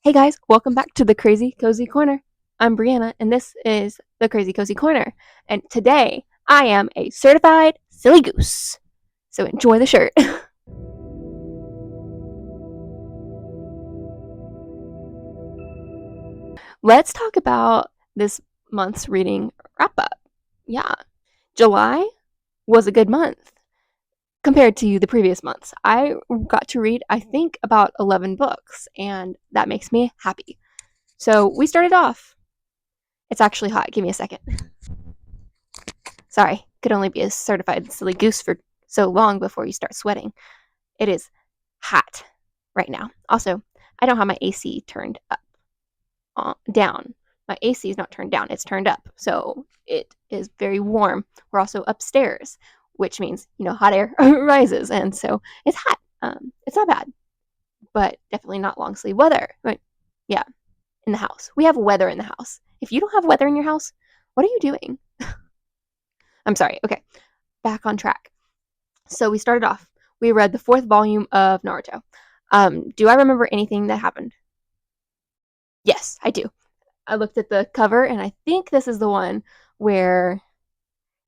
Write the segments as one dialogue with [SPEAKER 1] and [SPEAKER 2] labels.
[SPEAKER 1] Hey guys, welcome back to the Crazy Cozy Corner. I'm Brianna, and this is the Crazy Cozy Corner. And today I am a certified silly goose. So enjoy the shirt. Let's talk about this month's reading wrap up. Yeah, July was a good month compared to the previous months. I got to read, I think, about 11 books, and that makes me happy. So we started off. It's actually hot. Give me a second. Sorry, could only be a certified silly goose for so long before you start sweating. It is hot right now. Also, I don't have my AC turned up, down. My AC is not turned down, it's turned up. So it is very warm. We're also upstairs, which means, hot air rises. And so it's hot. It's not bad, but definitely not long sleeve weather. But yeah, in the house. We have weather in the house. If you don't have weather in your house, what are you doing? I'm sorry. Okay, back on track. So we started off. We read the fourth volume of Naruto. Do I remember anything that happened? Yes, I do. I looked at the cover, and I think this is the one where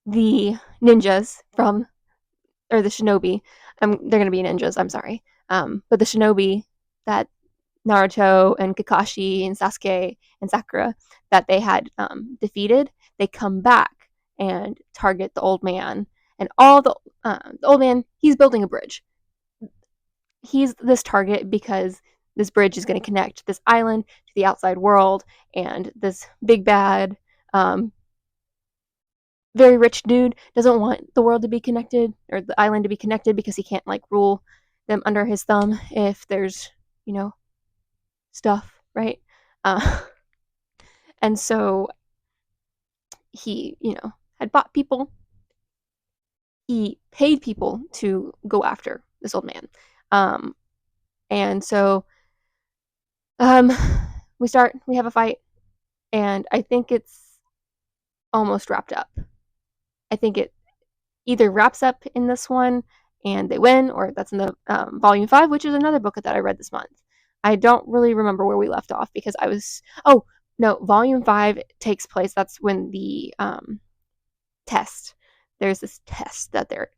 [SPEAKER 1] the ninjas from, or the shinobi, they're gonna be ninjas. I'm sorry, but the shinobi that Naruto and Kakashi and Sasuke and Sakura that they had defeated, they come back and target the old man. And the old man, he's building a bridge. He's this target because this bridge is going to connect this island to the outside world, and this big bad, um, very rich dude doesn't want the world to be connected or the island to be connected because he can't like rule them under his thumb if there's you know stuff, right? uh, and so he had bought people. He paid people to go after this old man. And so um, we have a fight, and I think it's almost wrapped up. I think it either wraps up in this one and they win, or that's in the volume 5, which is another book that I read this month. I don't really remember where we left off because I was. Oh no, volume 5 takes place. That's when the test. There's this test that they're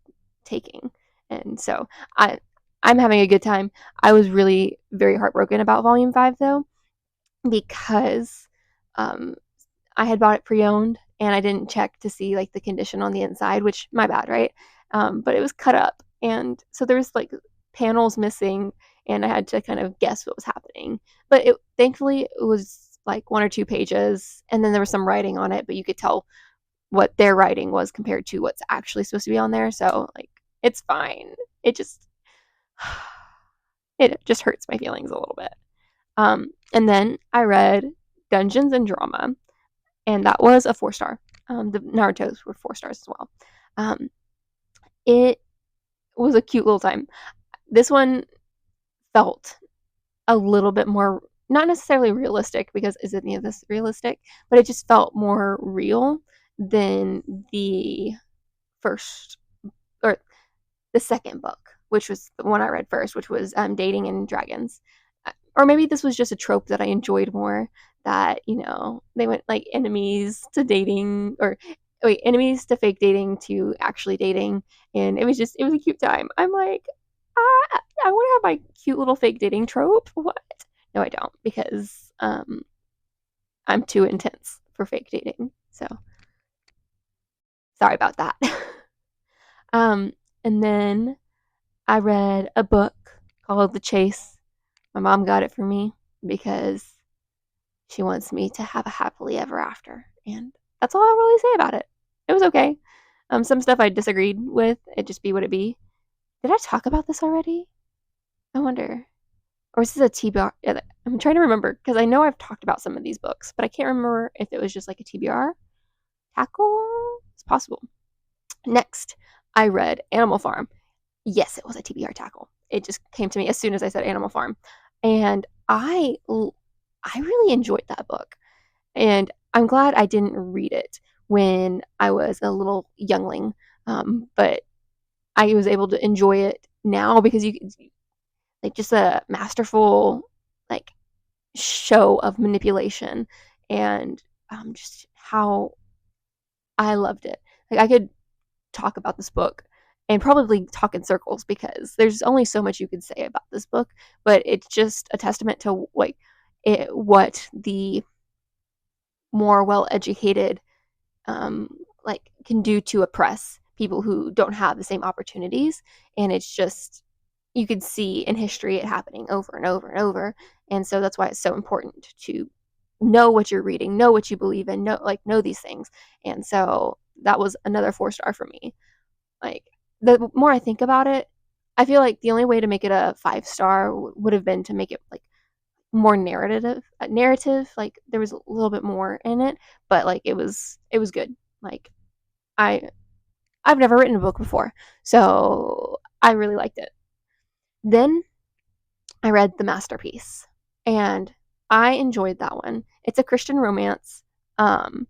[SPEAKER 1] taking, and so I'm having a good time. I was really very heartbroken about volume 5 though, because um, I had bought it pre-owned and I didn't check to see like the condition on the inside, which my bad, right? But it was cut up, and so there was like panels missing, and I had to kind of guess what was happening. But thankfully it was like 1 or 2 pages, and then there was some writing on it, but you could tell what their writing was compared to what's actually supposed to be on there. So like it's fine. It just it just hurts my feelings a little bit. And then I read Dungeons and Drama, and that was a 4 star. The Naruto's were 4 stars as well. It was a cute little time. This one felt a little bit more, not necessarily realistic, because is any of this realistic? But it just felt more real than the first, or the second book, which was the one I read first, which was Dating and Dragons. Or maybe this was just a trope that I enjoyed more. That they went like enemies to dating, or wait, enemies to fake dating to actually dating, and it was a cute time. I'm like, I want to have my cute little fake dating trope. What? No, I don't, because I'm too intense for fake dating. So sorry about that. um, and then I read a book called The Chase. My mom got it for me because she wants me to have a happily ever after. And that's all I'll really say about it. It was okay. Some stuff I disagreed with. It just be what it be. Did I talk about this already? I wonder. Or is this a TBR? I'm trying to remember because I know I've talked about some of these books, but I can't remember if it was just like a TBR tackle. It's possible. Next, I read Animal Farm. Yes, it was a TBR tackle. It just came to me as soon as I said Animal Farm, and I really enjoyed that book, and I'm glad I didn't read it when I was a little youngling, but I was able to enjoy it now because you like just a masterful like show of manipulation and just how I loved it. Like I could talk about this book and probably talk in circles because there's only so much you could say about this book, but it's just a testament to what the more well-educated can do to oppress people who don't have the same opportunities. And it's just, you could see in history it happening over and over and over. And so that's why it's so important to know what you're reading, know what you believe in, know these things. And so that was another 4-star for me. Like, the more I think about it, I feel like the only way to make it a 5-star would have been to make it like more narrative. Like there was a little bit more in it, but like it was good. Like I I've never written a book before, so I really liked it. Then I read The Masterpiece, and I enjoyed that one. It's a Christian romance, um,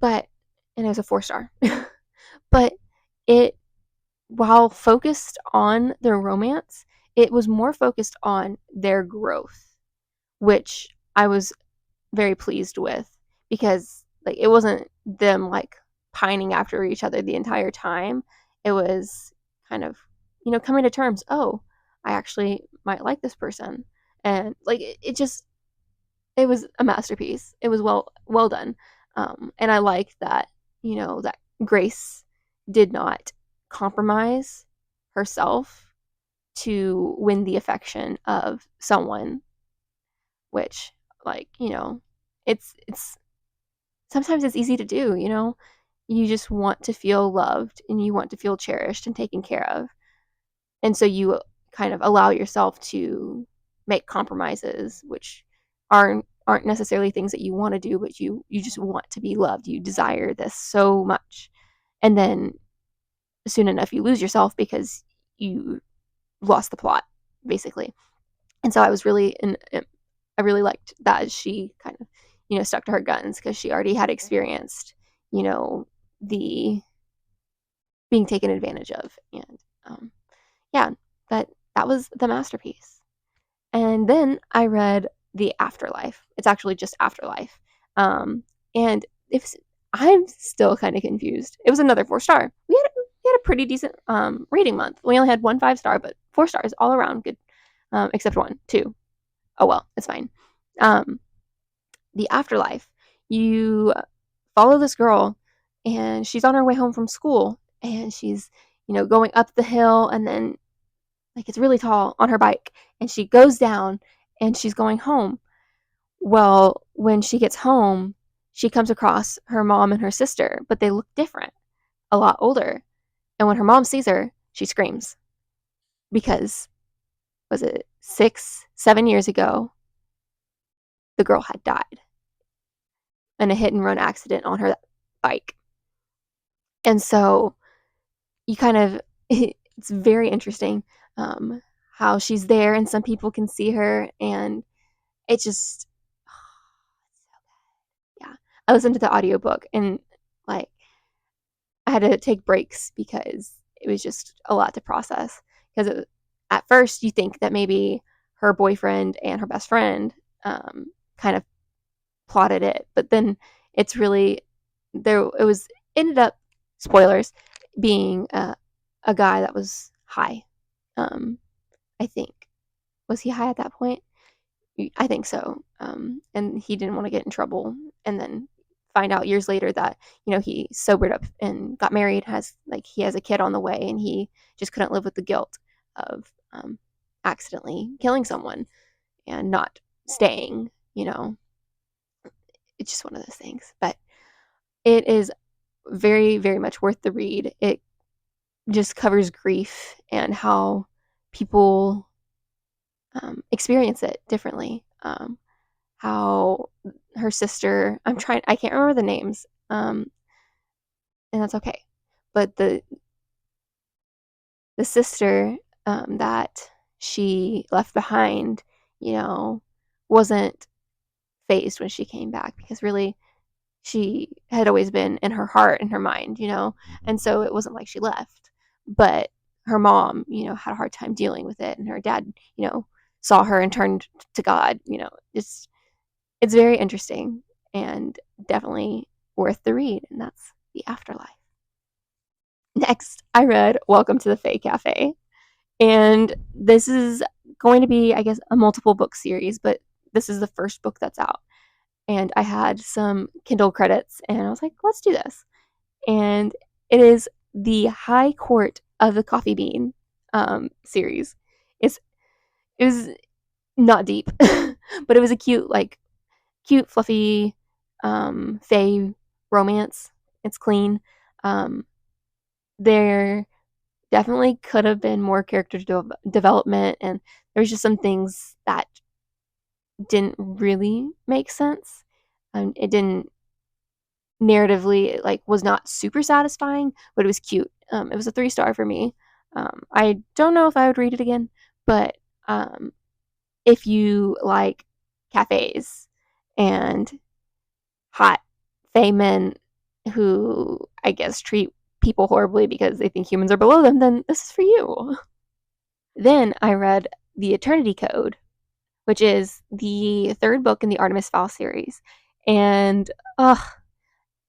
[SPEAKER 1] but and it was a 4-star. But it, while focused on their romance, it was more focused on their growth, which I was very pleased with because like it wasn't them like pining after each other the entire time. It was kind of, coming to terms, oh, I actually might like this person. And like it just, it was a masterpiece. It was well done. And I like that, that Grace did not compromise herself to win the affection of someone, which, like, it's sometimes it's easy to do, you just want to feel loved and you want to feel cherished and taken care of. And so you kind of allow yourself to make compromises, which aren't necessarily things that you want to do, but you just want to be loved. You desire this so much. And then soon enough you lose yourself because you lost the plot, basically. And so I really liked that she kind of, stuck to her guns because she already had experienced, the being taken advantage of. And yeah, but that was The Masterpiece. And then I read The Afterlife. It's actually just Afterlife. And if I'm still kind of confused. It was another 4-star. We had a pretty decent reading month. We only had one 5-star, but 4 stars all around good, except 1, 2. Oh well, it's fine. The Afterlife. You follow this girl, and she's on her way home from school, and she's, going up the hill, and then like it's really tall on her bike, and she goes down, and she's going home. Well, when she gets home, she comes across her mom and her sister, but they look different, a lot older. And when her mom sees her, she screams because, was it 6, 7 years ago, the girl had died in a hit and run accident on her bike. And so you kind of, it's very interesting how she's there and some people can see her, and it just, yeah. I listened to the audiobook and like I had to take breaks because it was just a lot to process. Because at first you think that maybe her boyfriend and her best friend kind of plotted it, but then it's really there. It was ended up, spoilers, being a guy that was high. I think, was he high at that point? I think so. And he didn't want to get in trouble, and then find out years later that he sobered up and got married, he has a kid on the way, and he just couldn't live with the guilt of accidentally killing someone and not staying. It's just one of those things, but it is very, very much worth the read. It just covers grief and how people experience it differently. How her sister, I can't remember the names, and that's okay. But the sister that she left behind, wasn't phased when she came back because really she had always been in her heart and her mind, and so it wasn't like she left. But her mom, had a hard time dealing with it, and her dad, saw her and turned to God, just it's very interesting and definitely worth the read, and that's The Afterlife. Next, I read Welcome to the Fae Cafe, and this is going to be, I guess, a multiple book series, but this is the first book that's out. And I had some Kindle credits, and I was like, let's do this. And it is the High Court of the Coffee Bean series. It's it was not deep, but it was a cute, fluffy, fae romance. It's clean. Um, there definitely could have been more character development, and there's just some things that didn't really make sense. It didn't narratively, like, was not super satisfying, but it was cute. It was a 3 star for me. I don't know if I would read it again, but um, if you like cafes and hot fae men who, I guess, treat people horribly because they think humans are below them, then this is for you. Then I read The Eternity Code, which is the third book in the Artemis Fowl series. And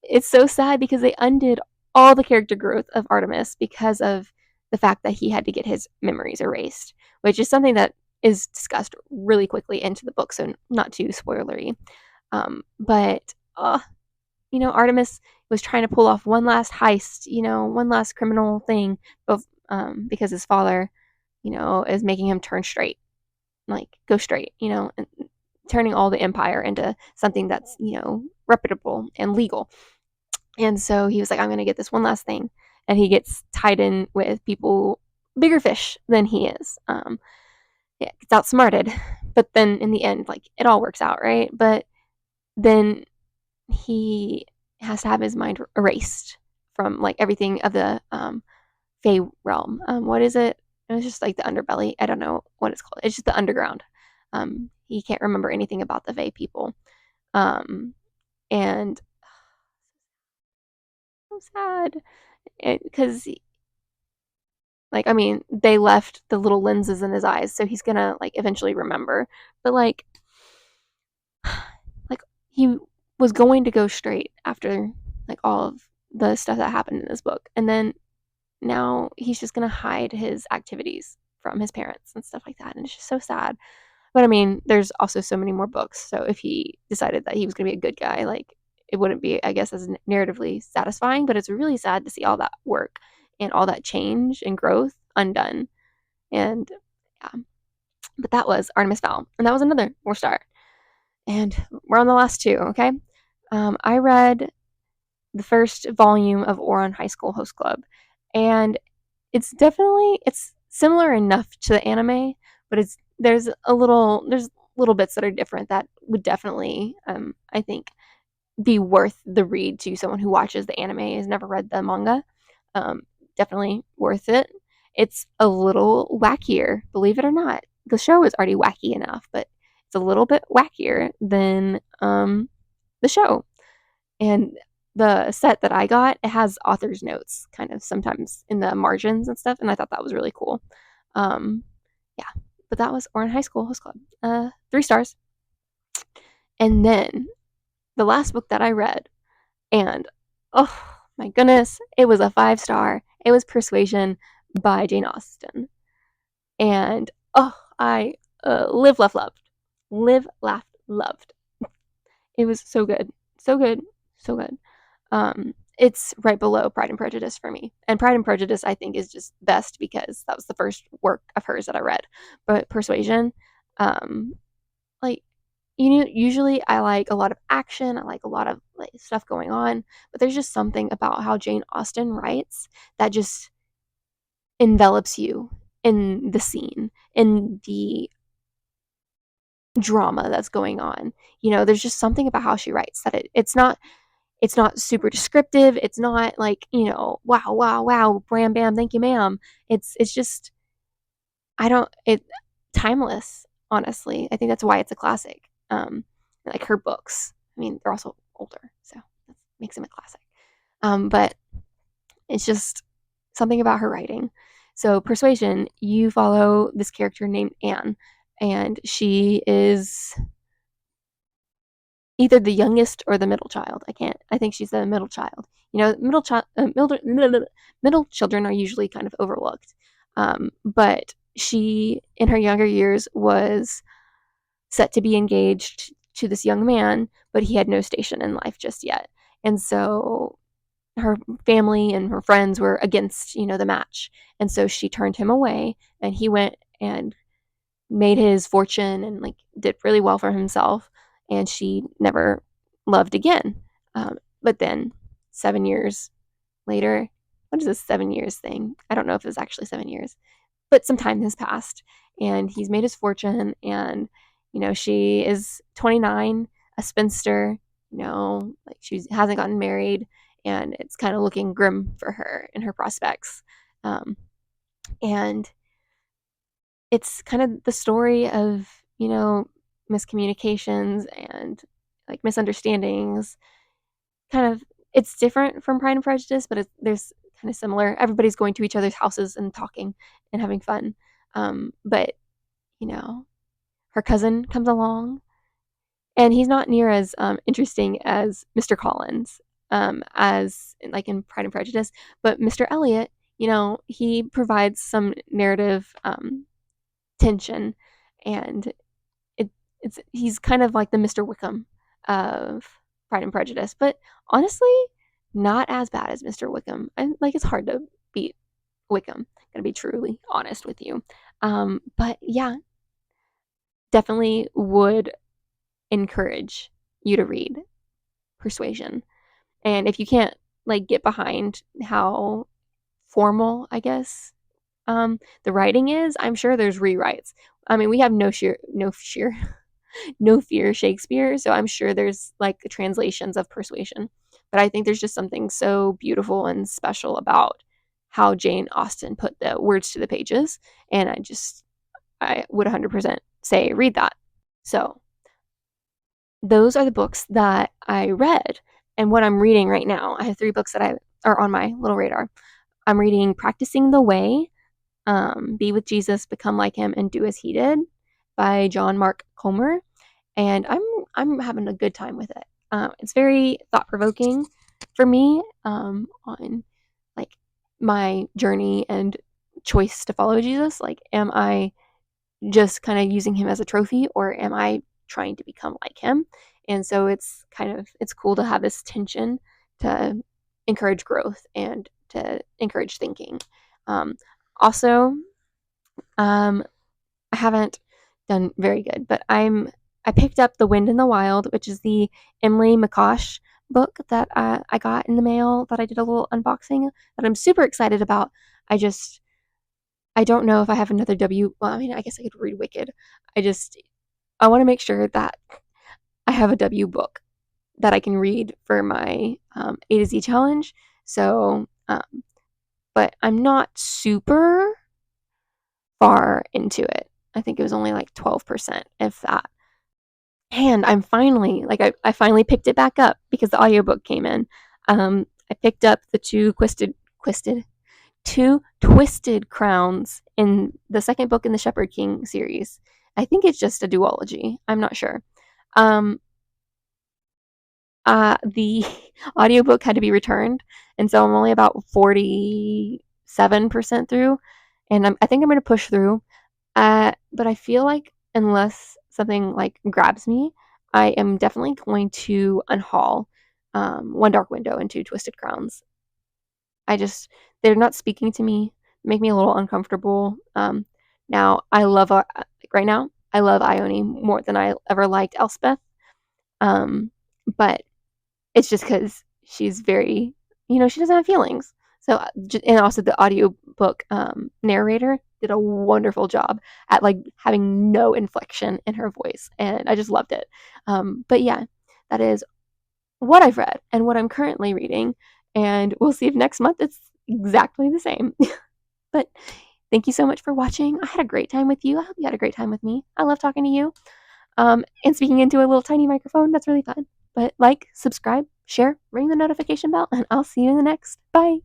[SPEAKER 1] it's so sad because they undid all the character growth of Artemis because of the fact that he had to get his memories erased, which is something that is discussed really quickly into the book, so not too spoilery. But Artemis was trying to pull off one last heist, one last criminal thing, because his father, is making him turn straight, like go straight, and turning all the empire into something that's, reputable and legal. And so he was like, I'm going to get this one last thing. And he gets tied in with people, bigger fish than he is. Yeah, gets outsmarted. But then in the end, like, it all works out, right? But then he has to have his mind erased from, like, everything of the Fey realm. What is it? It was just like the underbelly. I don't know what it's called. It's just the underground. He can't remember anything about the Fey people. And so sad because, like, I mean, they left the little lenses in his eyes, so he's gonna, like, eventually remember. But, like he was going to go straight after, like, all of the stuff that happened in this book, and then now he's just gonna hide his activities from his parents and stuff like that, and it's just so sad. But I mean, there's also so many more books, so if he decided that he was gonna be a good guy, like, it wouldn't be, I guess, as narratively satisfying. But it's really sad to see all that work and all that change and growth undone. And yeah, but that was Artemis Fowl, and that was another 4 star. And we're on the last two, okay? I read the first volume of Ouran High School Host Club, and it's similar enough to the anime, but there's little bits that are different that would definitely, I think, be worth the read to someone who watches the anime, has never read the manga. Um, Definitely worth it. It's a little wackier, believe it or not. The show is already wacky enough, but it's a little bit wackier than the show. And the set that I got, it has author's notes kind of sometimes in the margins and stuff, and I thought that was really cool. Um, yeah, but that was Ouran High School Host Club. 3 stars. And then the last book that I read, and oh my goodness, it was a 5 star. It was Persuasion by Jane Austen. And I live, laughed, loved. Live, laughed, loved. It was so good. So good. So good. It's right below Pride and Prejudice for me. And Pride and Prejudice, I think, is just best because that was the first work of hers that I read. But Persuasion, um, like, usually I like a lot of action, I like a lot of, like, stuff going on, but there's just something about how Jane Austen writes that just envelops you in the scene, in the drama that's going on. There's just something about how she writes that it's not super descriptive. It's not like, wow, wow, wow, bam, bam, thank you, ma'am. It's just, I don't it timeless, honestly. I think that's why it's a classic. Like her books. I mean, they're also older, so that makes them a classic. But it's just something about her writing. So Persuasion, you follow this character named Anne, and she is either the youngest or the middle child. I think she's the middle child. Middle children are usually kind of overlooked. But she, in her younger years, was set to be engaged to this young man, but he had no station in life just yet. And so her family and her friends were against, the match. And so she turned him away, and he went and made his fortune and did really well for himself. And she never loved again. But then 7 years later, what is this 7 years thing? I don't know if it was actually 7 years, but some time has passed, and he's made his fortune. And she is 29, a spinster. She hasn't gotten married, and it's kind of looking grim for her and her prospects. And it's kind of the story of miscommunications and misunderstandings. Kind of, it's different from Pride and Prejudice, but there's kind of similar. Everybody's going to each other's houses and talking and having fun. But her cousin comes along, and he's not near as interesting as Mr. Collins, as in Pride and Prejudice. But Mr. Elliot, he provides some narrative tension, and he's kind of like the Mr. Wickham of Pride and Prejudice, but honestly, not as bad as Mr. Wickham. And it's hard to beat Wickham. Gonna be truly honest with you. But yeah, definitely would encourage you to read Persuasion. And if you can't get behind how formal, I guess, the writing is, I'm sure there's rewrites. I mean, we have no Fear Shakespeare, so I'm sure there's translations of Persuasion. But I think there's just something so beautiful and special about how Jane Austen put the words to the pages, and I would 100% say read that. So those are the books that I read, and what I'm reading right now. I have 3 books that are on my little radar. I'm reading Practicing the Way, Be with Jesus, Become Like Him, and Do as He Did by John Mark Comer, and I'm having a good time with it. It's very thought provoking for me, on my journey and choice to follow Jesus. Am I just kind of using him as a trophy, or am I trying to become like him? And so it's cool to have this tension to encourage growth and to encourage thinking. Also, I haven't done very good, but I picked up The Wind in the Wild, which is the Emily McCosh book that I got in the mail, that I did a little unboxing, that I'm super excited about. I don't know if I have another W. Well, I mean, I guess I could read Wicked. I want to make sure that I have a W book that I can read for my A to Z challenge. So, but I'm not super far into it. I think it was only 12%, if that. And I'm finally, I finally picked it back up because the audiobook came in. I picked up the two Twisted Crowns in the second book in the Shepherd King series. I think it's just a duology. I'm not sure. The audiobook had to be returned, and so I'm only about 47% through, and I think I'm going to push through. But I feel like unless something grabs me, I am definitely going to unhaul One Dark Window and Two Twisted Crowns. They're not speaking to me, make me a little uncomfortable. Now I love right now I love Ione more than I ever liked Elspeth. But it's just because she's very, she doesn't have feelings. So, and also the audiobook narrator did a wonderful job at having no inflection in her voice, and I just loved it. But yeah, that is what I've read and what I'm currently reading, and we'll see if next month it's exactly the same. But thank you so much for watching. I had a great time with you. I hope you had a great time with me. I love talking to you. And speaking into a little tiny microphone. That's really fun. But subscribe, share, ring the notification bell, and I'll see you in the next. Bye.